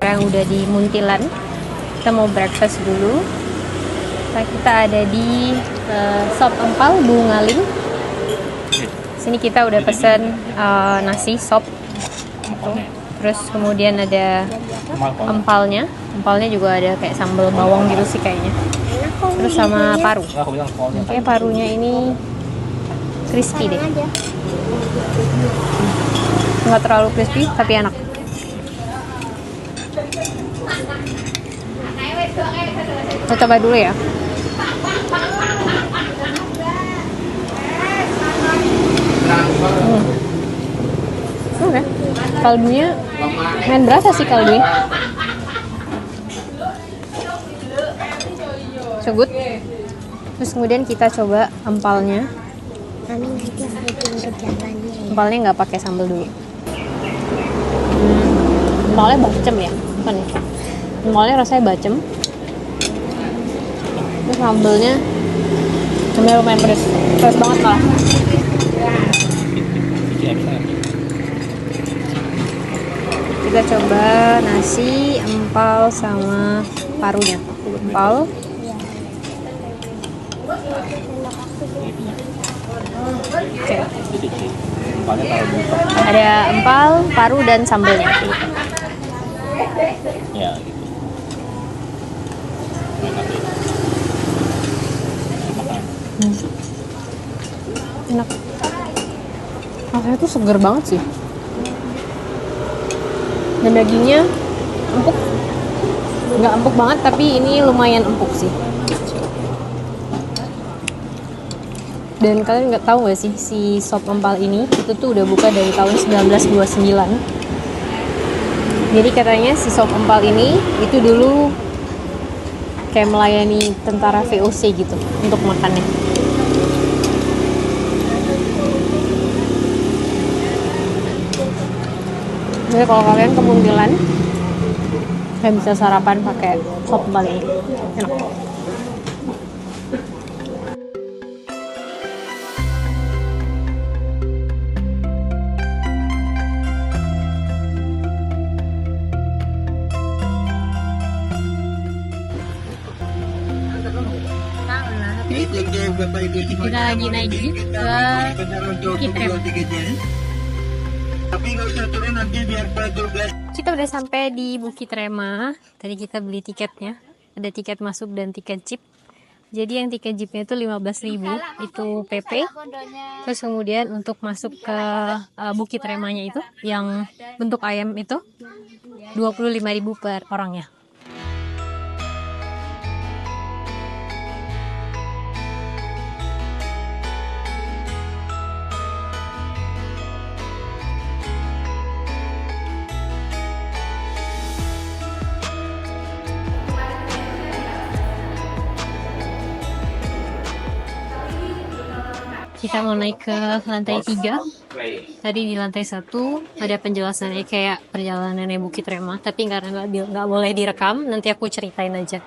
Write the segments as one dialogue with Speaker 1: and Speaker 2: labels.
Speaker 1: sekarang udah di Muntilan. Kita mau breakfast dulu. Kita ada di Sop Empal Bungaling. Sini kita udah pesen nasi sop gitu. Terus kemudian ada empalnya juga ada kayak sambal bawang gitu sih kayaknya. Terus sama paru. Kayak parunya ini crispy deh. Nggak terlalu crispy tapi enak. Kita coba dulu ya. Oke. Kaldunya main berasa sih kaldunya. So good. Terus kemudian kita coba empalnya. Empalnya nggak pakai sambal dulu. Empalnya bacem ya, bukan ya? Empalnya rasanya bacem. Terus sambelnya lumayan pedas banget malah. Kita coba nasi, empal, sama parunya. Empal. Okay. Ada empal, paru, dan sambelnya.
Speaker 2: Ya.
Speaker 1: Enak. Rasanya tuh seger banget sih. Dan dagingnya empuk. Nggak empuk banget, tapi ini lumayan empuk sih. Dan kalian nggak tahu nggak sih, si sop empal ini itu tuh udah buka dari tahun 1929. Jadi katanya si sop empal ini itu dulu kayak melayani tentara VOC gitu untuk makannya. Jadi kalau kalian ke Muntilan, kalian bisa sarapan pakai sop empal ini. Enak. Kita lagi naik ke Bukit Rema.
Speaker 3: Tapi nggak usah turun nanti biar petugas.
Speaker 1: Kita udah sampai di Bukit Rema. Tadi kita beli tiketnya. Ada tiket masuk dan tiket jeep. Jadi yang tiket jeepnya itu 15.000, itu PP. Terus kemudian untuk masuk ke Bukit Remanya itu, yang bentuk ayam itu, 25.000 per orangnya. Kita mau naik ke lantai 3. Tadi di lantai 1 ada penjelasannya kayak perjalanannya Bukit Rema, tapi karena nggak boleh direkam, nanti aku ceritain aja.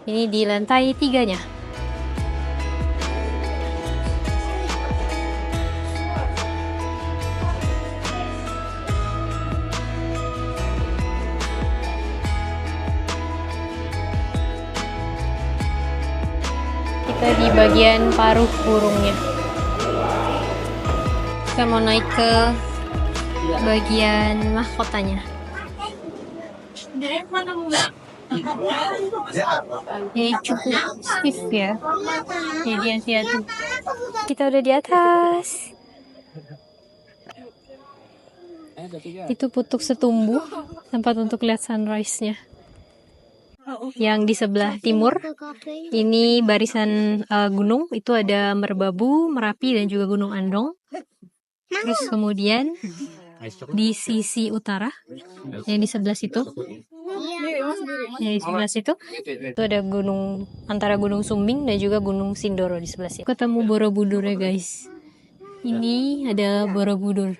Speaker 1: Ini di lantai 3-nya. Kita di bagian paruh burungnya. Kita mau naik ke bagian mahkotanya. Ini cukup stiff ya. Jadi hati-hati. Kita udah di atas. Itu Putuk Setumbu, tempat untuk lihat sunrise-nya. Yang di sebelah timur ini barisan gunung, itu ada Merbabu, Merapi, dan juga Gunung Andong. Terus kemudian di sisi utara yang di sebelah situ, itu ada gunung, antara Gunung Sumbing dan juga Gunung Sindoro di sebelah situ. Ketemu Borobudur ya guys. Ini ada Borobudur.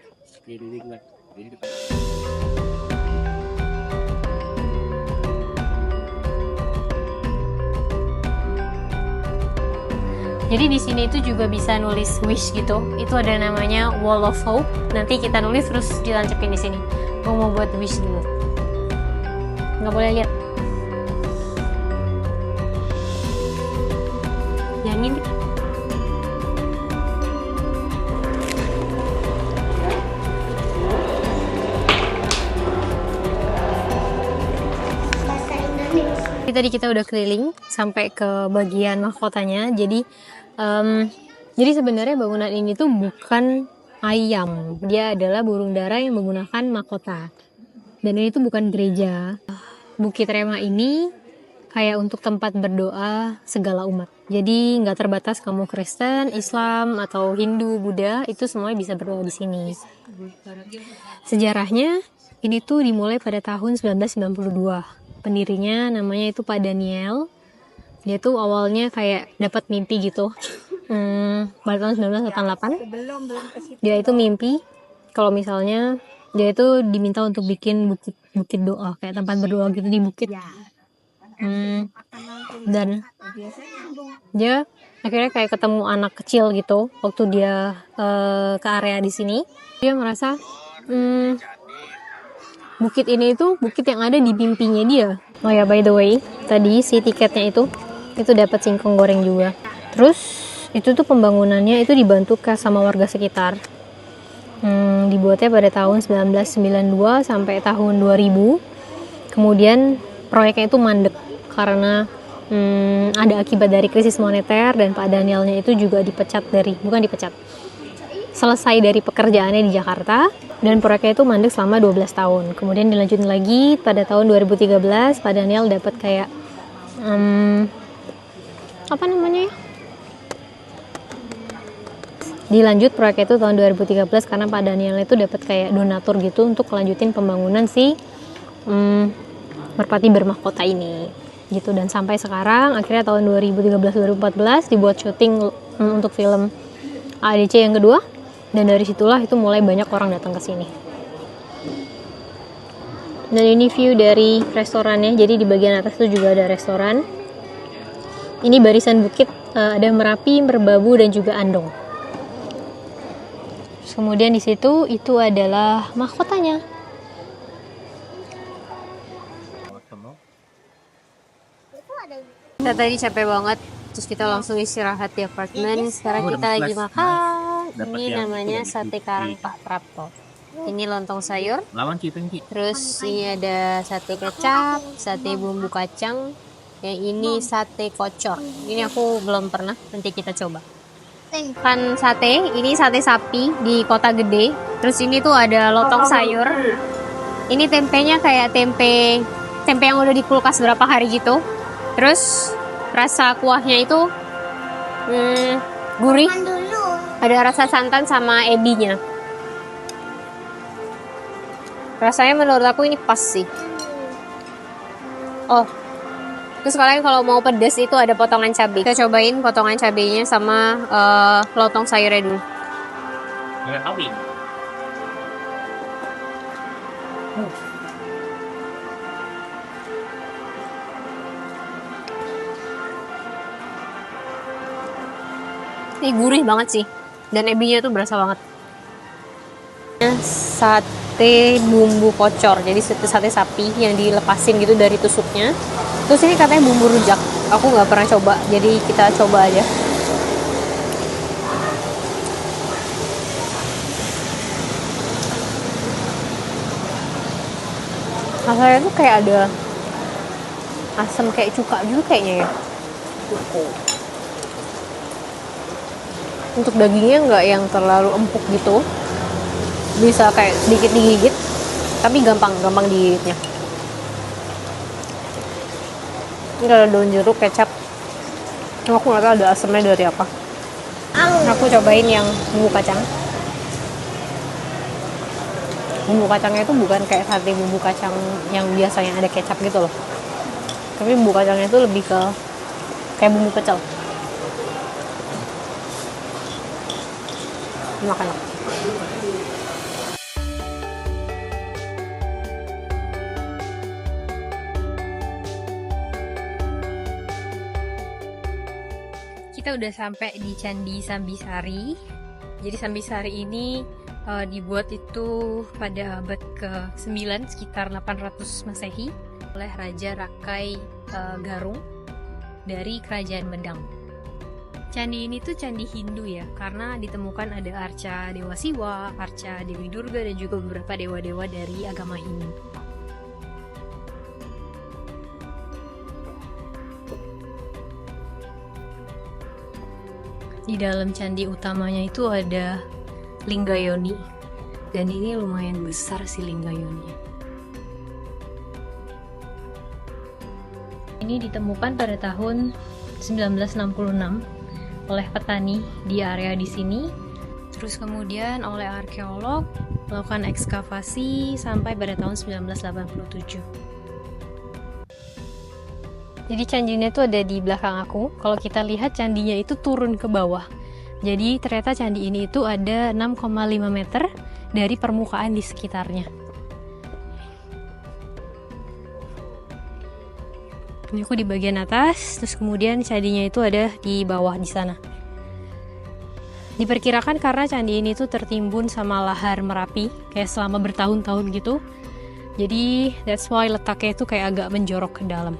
Speaker 1: Jadi di sini itu juga bisa nulis wish gitu. Itu ada namanya Wall of Hope. Nanti kita nulis terus dilancepin di sini. Mau buat wish dulu. nggak boleh lihat. Jangan ngintip. Tadi kita udah keliling sampai ke bagian mahkotanya. Jadi sebenarnya bangunan ini tuh bukan ayam. Dia adalah burung dara yang menggunakan mahkota. Dan ini tuh bukan gereja. Bukit Rema ini kayak untuk tempat berdoa segala umat. Jadi nggak terbatas kamu Kristen, Islam, atau Hindu, Buddha, itu semuanya bisa berdoa di sini. Sejarahnya ini tuh dimulai pada tahun 1992. Pendirinya namanya itu Pak Daniel. Dia tuh awalnya kayak dapat mimpi gitu. Pada tahun 1988 dia itu mimpi kalau misalnya dia itu diminta untuk bikin bukit doa, kayak tempat berdoa gitu di bukit. Dan dia akhirnya kayak ketemu anak kecil gitu waktu dia ke area di sini. Dia merasa bukit ini itu bukit yang ada di mimpinya dia. Oh ya, by the way, tadi si tiketnya itu dapat singkong goreng juga. Terus itu tuh pembangunannya itu dibantu sama warga sekitar. Dibuatnya pada tahun 1992 sampai tahun 2000. Kemudian proyeknya itu mandek karena ada akibat dari krisis moneter, dan Pak Danielnya itu juga selesai dari pekerjaannya di Jakarta, dan proyeknya itu mandek selama 12 tahun. Kemudian dilanjutin lagi pada tahun 2013, Pak Daniel dapat kayak dilanjut proyek itu tahun 2013 karena Pak Daniel itu dapat kayak donatur gitu untuk kelanjutin pembangunan si merpati bermahkota ini gitu. Dan sampai sekarang akhirnya tahun 2013-2014 dibuat syuting untuk film AADC yang kedua, dan dari situlah itu mulai banyak orang datang ke sini. Dan ini view dari restorannya. Jadi di bagian atas itu juga ada restoran. Ini barisan bukit, ada Merapi, Merbabu, dan juga Andong. Kemudian di situ itu adalah mahkotanya. Kita tadi capek banget, terus kita langsung istirahat di apartemen. Sekarang kita lagi makan. Ini namanya sate karang Pak Prapto. Ini lontong sayur. Terus ini ada sate kecap, sate bumbu kacang. Yang ini sate kocor. Ini aku belum pernah, nanti kita coba. Kan sate, ini sate sapi di Kota Gede. Terus ini tuh ada lontong sayur. Ini tempenya kayak tempe yang udah di kulkas berapa hari gitu. Terus rasa kuahnya itu gurih. Ada rasa santan sama ebinya. Rasanya menurut aku ini pas sih. Oh, terus kalian kalau mau pedas itu ada potongan cabai. Kita cobain potongan cabainya sama lontong sayurnya dulu. Ini gurih banget sih, dan ebinya tuh berasa banget. Sate bumbu kocor, jadi sate sapi yang dilepasin gitu dari tusuknya. Terus ini katanya bumbu rujak, aku nggak pernah coba, jadi kita coba aja. Rasanya tuh kayak ada asam kayak cuka juga kayaknya ya. Untuk dagingnya nggak yang terlalu empuk gitu, bisa kayak sedikit digigit, tapi gampang digigitnya. Ini ada daun jeruk, kecap. Aku nggak tahu ada asamnya dari apa. Aku cobain yang bumbu kacang. Bumbu kacangnya itu bukan kayak sate bumbu kacang yang biasanya ada kecap gitu loh. Tapi bumbu kacangnya itu lebih ke kayak bumbu pecel. Makan. Kita udah sampai di Candi Sambisari. Jadi Sambisari ini dibuat itu pada abad ke-9 sekitar 800 Masehi. oleh Raja Rakai Garung dari Kerajaan Medang. Candi ini tuh candi Hindu ya, karena ditemukan ada arca Dewa Siwa, arca Dewi Durga, dan juga beberapa dewa-dewa dari agama Hindu. Di dalam candi utamanya itu ada Linggayoni, dan ini lumayan besar sih Linggayoninya. Ini ditemukan pada tahun 1966 oleh petani di area di sini. Terus kemudian oleh arkeolog melakukan ekskavasi sampai pada tahun 1987. Jadi candinya itu ada di belakang aku. Kalau kita lihat candinya itu turun ke bawah. Jadi ternyata candi ini itu ada 6,5 meter dari permukaan di sekitarnya. Ini aku di bagian atas, terus kemudian candinya itu ada di bawah di sana. Diperkirakan karena candi ini tuh tertimbun sama lahar Merapi, kayak selama bertahun-tahun gitu. Jadi that's why letaknya itu kayak agak menjorok ke dalam.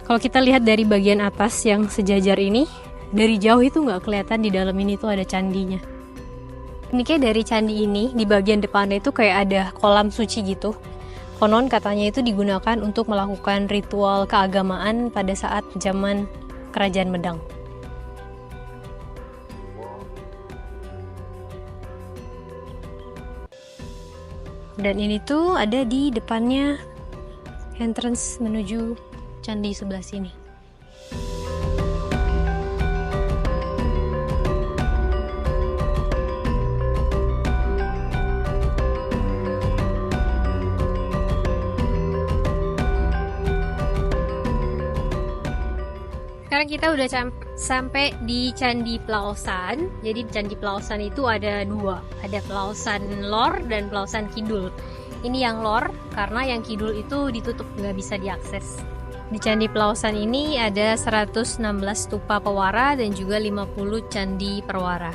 Speaker 1: Kalau kita lihat dari bagian atas yang sejajar ini, dari jauh itu nggak kelihatan di dalam ini tuh ada candinya. Uniknya dari candi ini, di bagian depannya itu kayak ada kolam suci gitu. Konon katanya itu digunakan untuk melakukan ritual keagamaan pada saat zaman Kerajaan Medang. Dan ini tuh ada di depannya entrance menuju candi sebelah sini. Sekarang kita udah sampai di Candi Plaosan. Jadi di Candi Plaosan itu ada dua, ada Plaosan Lor dan Plaosan Kidul. Ini yang Lor karena yang Kidul itu ditutup, nggak bisa diakses. Di Candi Plaosan ini ada 116 stupa pewara dan juga 50 candi perwara.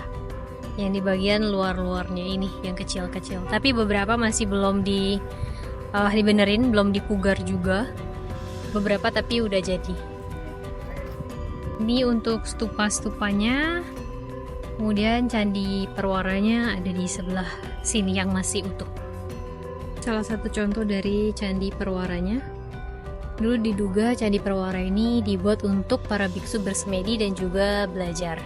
Speaker 1: Yang di bagian luar-luarnya ini, yang kecil-kecil. Tapi beberapa masih belum dibenerin, belum dipugar juga. Beberapa tapi udah jadi. Ini untuk stupa-stupanya. Kemudian candi perwaranya ada di sebelah sini yang masih utuh. Salah satu contoh dari candi perwaranya. Dulu diduga candi perwara ini dibuat untuk para biksu bersemedi dan juga belajar.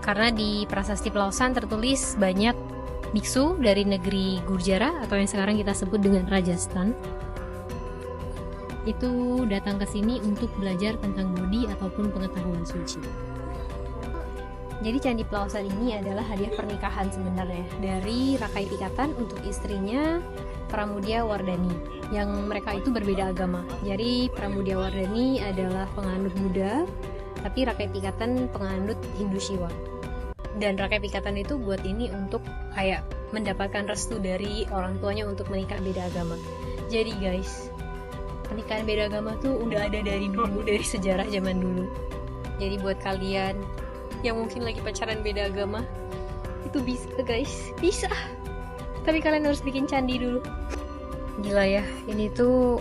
Speaker 1: Karena di Prasasti Plaosan tertulis banyak biksu dari negeri Gurjara atau yang sekarang kita sebut dengan Rajasthan. Itu datang ke sini untuk belajar tentang budi ataupun pengetahuan suci. Jadi Candi Plaosan ini adalah hadiah pernikahan sebenarnya dari Rakai Pikatan untuk istrinya Pramudia Wardani, yang mereka itu berbeda agama. Jadi Pramudia Wardani adalah penganut Buddha, tapi Rakai Pikatan penganut Hindu Shiva. Dan Rakai Pikatan itu buat ini untuk kayak mendapatkan restu dari orang tuanya untuk menikah beda agama. Jadi guys, pernikahan beda agama tuh udah ada dari dulu, dari sejarah zaman dulu. Jadi buat kalian yang mungkin lagi pacaran beda agama, itu bisa guys, bisa. Tapi kalian harus bikin candi dulu. Gila ya, ini tuh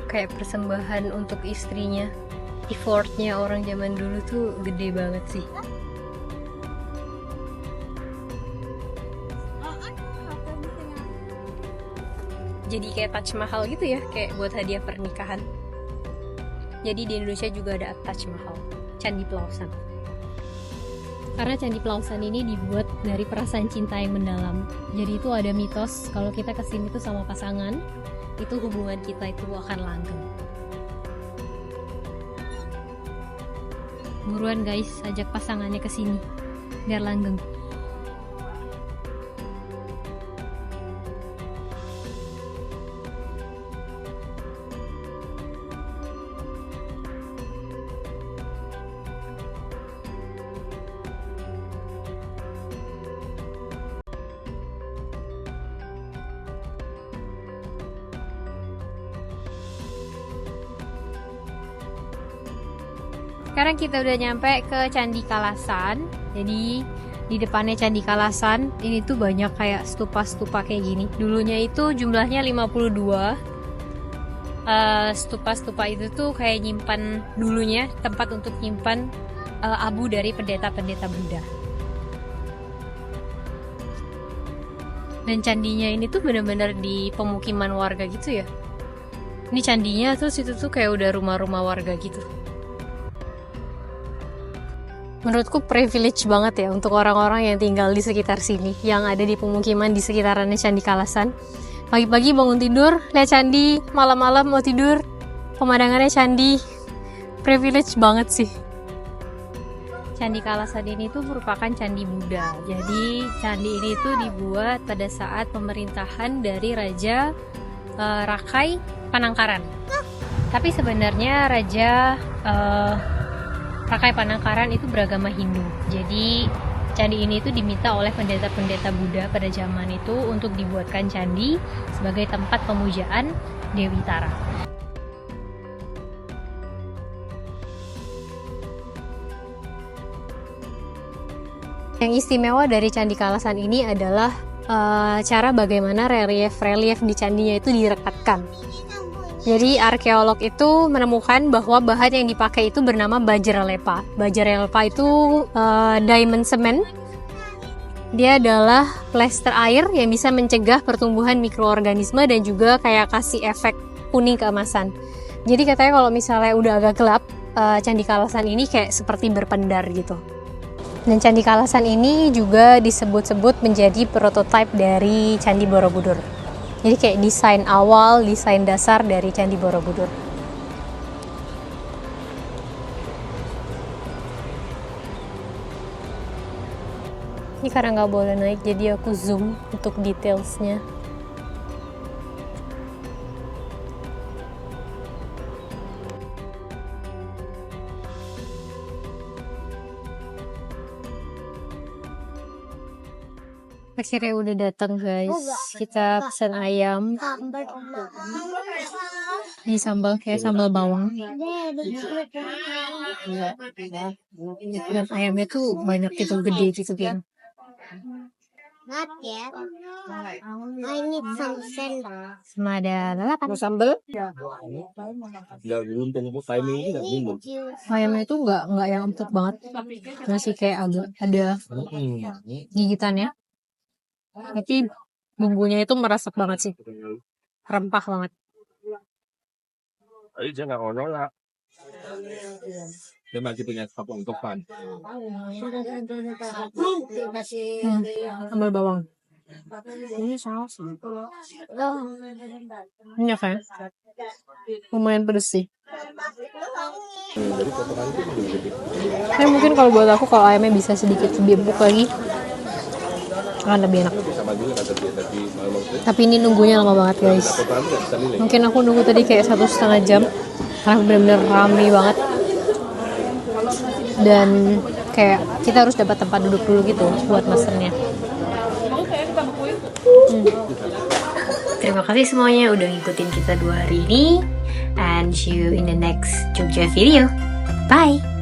Speaker 1: kayak persembahan untuk istrinya. Effortnya orang zaman dulu tuh gede banget sih. Jadi kayak Taj Mahal gitu ya, kayak buat hadiah pernikahan. Jadi di Indonesia juga ada Taj Mahal, Candi Plaosan. Karena Candi Plaosan ini dibuat dari perasaan cinta yang mendalam. Jadi itu ada mitos kalau kita kesini tuh sama pasangan, itu hubungan kita itu akan langgeng. Buruan guys, ajak pasangannya kesini biar langgeng. Sekarang kita udah nyampe ke Candi Kalasan. Jadi di depannya Candi Kalasan ini tuh banyak kayak stupa-stupa kayak gini. Dulunya itu jumlahnya 52, stupa-stupa itu tuh kayak nyimpan dulunya tempat untuk nyimpan abu dari pendeta-pendeta Buddha. Dan candinya ini tuh benar-benar di pemukiman warga gitu ya. Ini candinya terus itu tuh kayak udah rumah-rumah warga gitu. Menurutku privilege banget ya untuk orang-orang yang tinggal di sekitar sini, yang ada di pemukiman di sekitarannya Candi Kalasan. Pagi-pagi bangun tidur, lihat candi, malam-malam mau tidur, pemandangannya candi. Privilege banget sih. Candi Kalasan ini tuh merupakan candi Buddha. Jadi candi ini tuh dibuat pada saat pemerintahan dari Raja Rakai Panangkaran. Tapi sebenarnya Raja Rakai Panangkaran itu beragama Hindu. Jadi candi ini tuh diminta oleh pendeta-pendeta Buddha pada zaman itu untuk dibuatkan candi sebagai tempat pemujaan Dewi Tara. Yang istimewa dari Candi Kalasan ini adalah cara bagaimana relief di candinya itu direkatkan. Jadi arkeolog itu menemukan bahwa bahan yang dipakai itu bernama bajralepa. Bajralepa itu diamond cement. Dia adalah plester air yang bisa mencegah pertumbuhan mikroorganisme dan juga kayak kasih efek kuning keemasan. Jadi katanya kalau misalnya udah agak gelap, Candi Kalasan ini kayak seperti berpendar gitu. Dan Candi Kalasan ini juga disebut-sebut menjadi prototipe dari Candi Borobudur. Jadi kayak desain awal, desain dasar dari Candi Borobudur. Ini karena nggak boleh naik, jadi aku zoom untuk detailsnya. Akhirnya udah datang guys, kita pesan ayam, ini sambal kayak sambal bawang, dan ayamnya tuh banyak gitu, gede gitu kan.
Speaker 2: Not yet. I need some sand.
Speaker 1: Sama ada lalapan.
Speaker 4: Mau sambal?
Speaker 3: Nggak beruntung, timing ini nggak beruntung.
Speaker 1: Ayamnya itu nggak yang empuk banget, masih kayak agak ada gigitannya. Tapi bumbunya itu meresap banget sih, rempah banget.
Speaker 3: Tadi dia nggak nolak. Dia masih punya stok untukan.
Speaker 1: Sambal bawang. Ini saus. Ini kan? Lumayan pedes sih.
Speaker 3: Jadi potongan itu lebih gede.
Speaker 1: Tapi mungkin kalau buat aku kalau ayamnya bisa sedikit lebih empuk lagi, akan lebih enak.
Speaker 3: Sama juga kata dia tadi malam itu.
Speaker 1: Tapi ini nunggunya lama banget guys.
Speaker 3: Potongan nggak bisa nilai.
Speaker 1: Mungkin aku nunggu tadi kayak 1,5 jam karena benar-benar ramai banget. Dan kayak kita harus dapat tempat duduk dulu gitu buat masternya. Terima kasih semuanya udah ngikutin kita 2 hari ini, and see you in the next Jogja video. Bye.